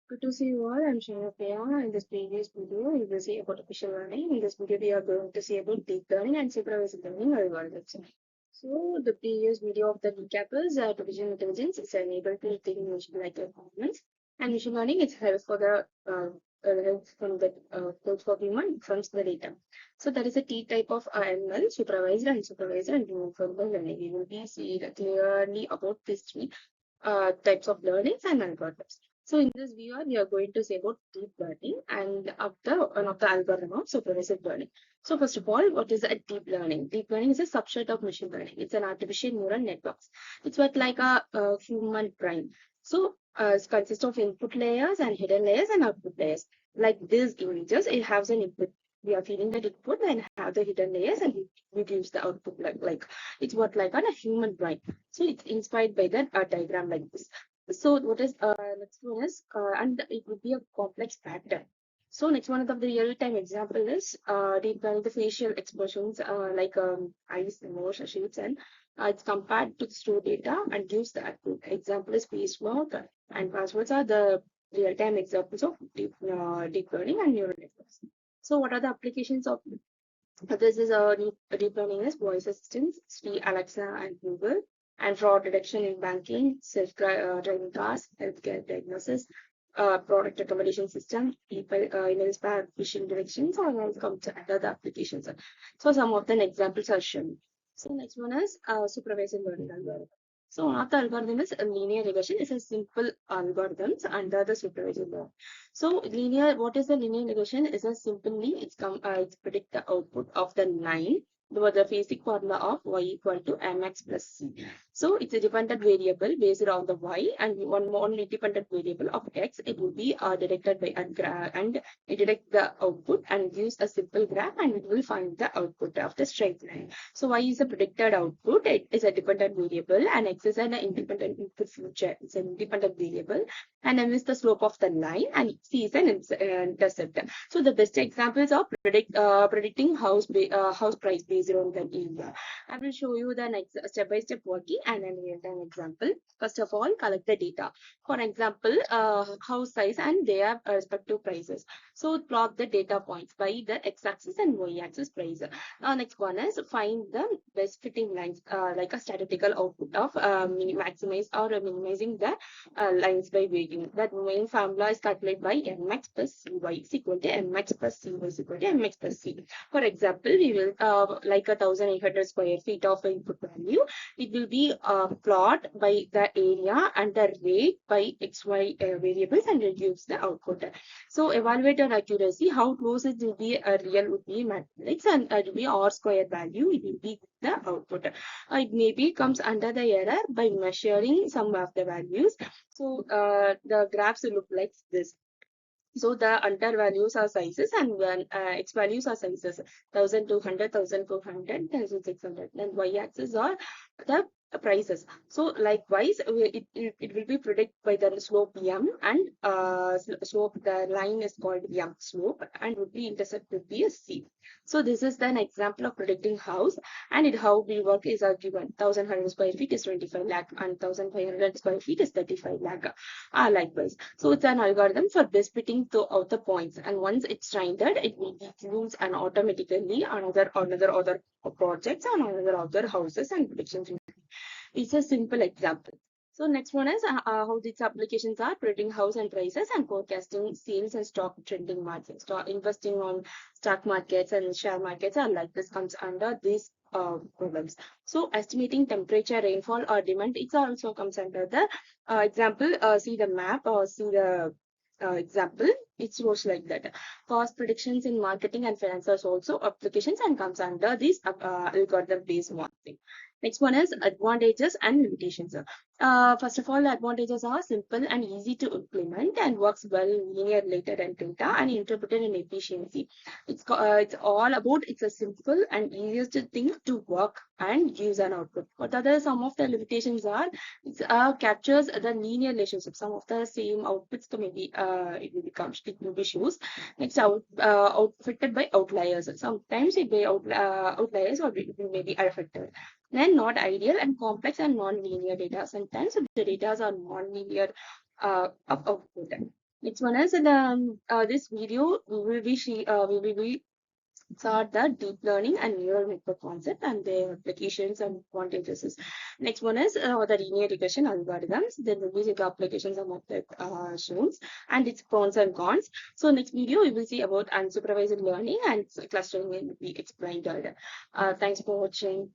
Good to see you all. I'm Shreya. In this previous video, we will see about artificial learning. In this video, we are going to see about deep learning and supervised learning algorithms. So, the previous video of the recap is artificial intelligence is enabled to think like performance, and machine learning is help for the help from the code for human from the data. So, there is a T type of ML, supervised and supervised and reinforcement learning. We will be seeing clearly about these three types of learnings and algorithms. So in this video, we are going to say about deep learning and one of the algorithm of supervised learning. So first of all, what is a deep learning? Deep learning is a subset of machine learning. It's an artificial neural networks. It's what like a human brain. So it consists of input layers and hidden layers and output layers. Like these images, it has an input. We are feeding that input and have the hidden layers and we gives the output like it's what like on a human brain. So it's inspired by that diagram like this. So what is next one is and it would be a complex pattern. So next one of the real-time example is deep learning the facial expressions like eyes, nose, shapes, and it's compared to the stored data and gives the output. Example is spacewalk and passwords are the real-time examples of deep learning and neural networks. So what are the applications of this is a deep learning is voice assistants, Siri, Alexa, and Google, and fraud detection in banking, self-driving cars, healthcare diagnosis, product recommendation system, email spam, phishing directions, or else comes under the applications. So some of the examples are shown. So next one is supervised learning algorithm. So one of the algorithm is a linear regression. It's a simple algorithms under the supervised learning. So linear, what is the linear regression? Is a simply it's predict the output of the line with the basic formula of y equal to mx plus c. So it's a dependent variable based on the y and one more independent variable of x. It will be detected by a graph and it detects the output and gives a simple graph and it will find the output of the straight line. So y is a predicted output. It is a dependent variable and x is an independent input future. It's an independent variable and m is the slope of the line and c is an intercept. So the best examples of predicting house price based on the area. I will show you the next step-by-step working and a real-time example. First of all, collect the data. For example, house size and their respective prices. So plot the data points by the x-axis and y-axis price. Next one is find the best fitting lines, like a statistical output of maximize or minimizing the lines by weighting. That main formula is calculated by mx plus cy is equal to mx plus cy is equal to mx plus c. For example, we will like 1,800 square feet of input value. It will be plot by the area and the rate by xy variables and reduce the output. So evaluate our accuracy. How close it will be a real would be matrix and it will be r square value. It will be the output. It maybe comes under the error by measuring some of the values. So the graphs look like this. So the under values are sizes and when x values are sizes 1,200, 1,400, 1,600. Then y-axis are the prices. So likewise, it will be predicted by the slope m and slope, the line is called m slope and would be intercept would be a c. So this is an example of predicting house and it how we work is given 1,100 square feet is 25 lakh and 1,500 square feet is 35 lakh. Likewise. So it's an algorithm for best fitting out the points. And once it's trained, it will use and automatically another other projects and other houses and predictions. It's a simple example. So next one is how these applications are predicting house and prices and forecasting sales and stock trending markets. Investing on stock markets and share markets are like this comes under these problems. So estimating temperature, rainfall or demand, it also comes under the example. See the map or see the example. It shows like that. Cost predictions in marketing and finance are also applications and comes under this algorithm based one thing. Next one is advantages and limitations. First of all, the advantages are simple and easy to implement and works well in linear related and data and interpreted in efficiency. It's all about it's a simple and easiest thing to work and use an output. What other some of the limitations are? It captures the linear relationship. Some of the same outputs maybe it will be shows. Next outfitted by outliers. Sometimes it may outliers or it may be affected. Then not ideal and complex and non-linear data. Sometimes the data are non-linear output. Next one is in this video we will be saw the deep learning and neural network concept and their applications and advantages. Next one is the linear regression algorithms. Then we will see the applications of the shown and its pros and cons. So next video we will see about unsupervised learning and clustering will be explained. Thanks for watching.